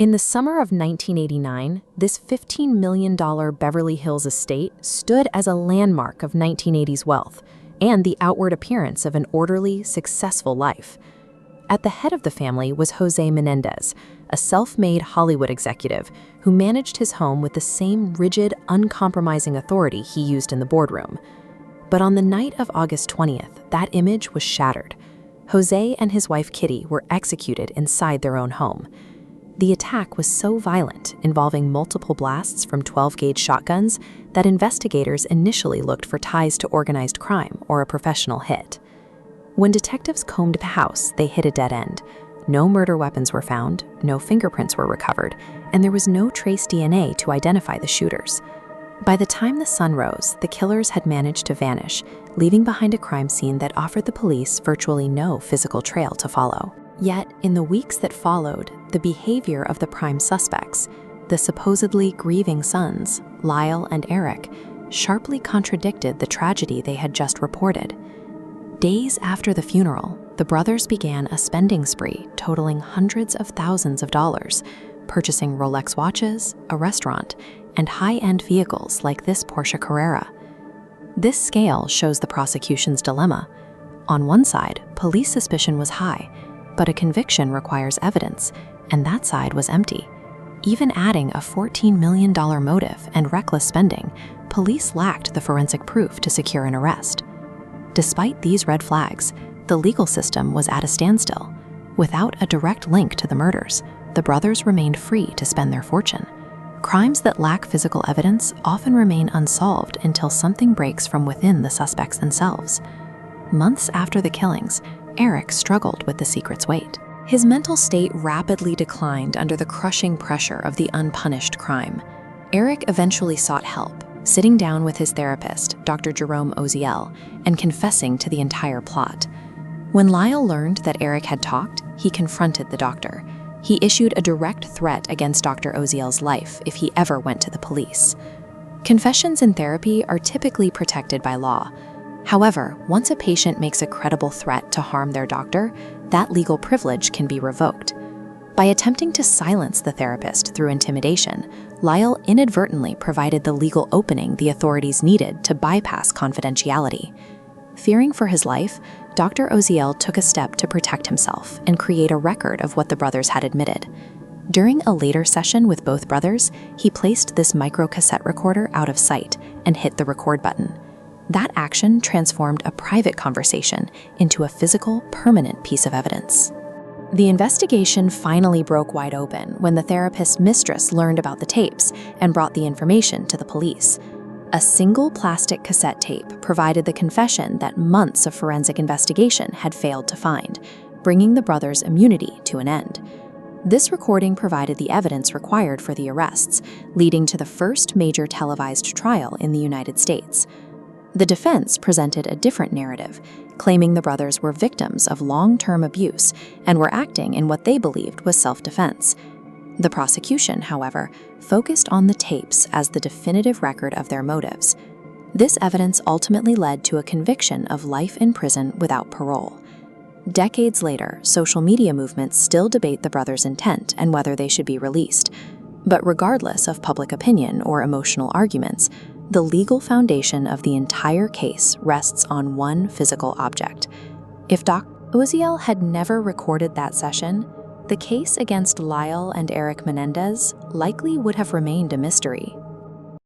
In the summer of 1989, this $15 million Beverly Hills estate stood as a landmark of 1980s wealth and the outward appearance of an orderly, successful life. At the head of the family was Jose Menendez, a self-made Hollywood executive who managed his home with the same rigid, uncompromising authority he used in the boardroom. But on the night of August 20th, that image was shattered. Jose and his wife Kitty were executed inside their own home. The attack was so violent, involving multiple blasts from 12-gauge shotguns, that investigators initially looked for ties to organized crime or a professional hit. When detectives combed the house, they hit a dead end. No murder weapons were found, no fingerprints were recovered, and there was no trace DNA to identify the shooters. By the time the sun rose, the killers had managed to vanish, leaving behind a crime scene that offered the police virtually no physical trail to follow. Yet, in the weeks that followed, the behavior of the prime suspects, the supposedly grieving sons, Lyle and Erik, sharply contradicted the tragedy they had just reported. Days after the funeral, the brothers began a spending spree totaling hundreds of thousands of dollars, purchasing Rolex watches, a restaurant, and high-end vehicles like this Porsche Carrera. This scale shows the prosecution's dilemma. On one side, police suspicion was high, but a conviction requires evidence, and that side was empty. Even adding a $14 million motive and reckless spending, police lacked the forensic proof to secure an arrest. Despite these red flags, the legal system was at a standstill. Without a direct link to the murders, the brothers remained free to spend their fortune. Crimes that lack physical evidence often remain unsolved until something breaks from within the suspects themselves. Months after the killings, Erik struggled with the secret's weight. His mental state rapidly declined under the crushing pressure of the unpunished crime. Erik eventually sought help, sitting down with his therapist, Dr. Jerome Oziel, and confessing to the entire plot. When Lyle learned that Erik had talked, he confronted the doctor. He issued a direct threat against Dr. Oziel's life if he ever went to the police. Confessions in therapy are typically protected by law. However, once a patient makes a credible threat to harm their doctor, that legal privilege can be revoked. By attempting to silence the therapist through intimidation, Lyle inadvertently provided the legal opening the authorities needed to bypass confidentiality. Fearing for his life, Dr. Oziel took a step to protect himself and create a record of what the brothers had admitted. During a later session with both brothers, he placed this microcassette recorder out of sight and hit the record button. That action transformed a private conversation into a physical, permanent piece of evidence. The investigation finally broke wide open when the therapist's mistress learned about the tapes and brought the information to the police. A single plastic cassette tape provided the confession that months of forensic investigation had failed to find, bringing the brothers' immunity to an end. This recording provided the evidence required for the arrests, leading to the first major televised trial in the United States. The defense presented a different narrative, claiming the brothers were victims of long-term abuse and were acting in what they believed was self-defense. The prosecution, however, focused on the tapes as the definitive record of their motives. This evidence ultimately led to a conviction of life in prison without parole. Decades later, social media movements still debate the brothers' intent and whether they should be released. But regardless of public opinion or emotional arguments, the legal foundation of the entire case rests on one physical object. If Dr. Oziel had never recorded that session, the case against Lyle and Erik Menendez likely would have remained a mystery.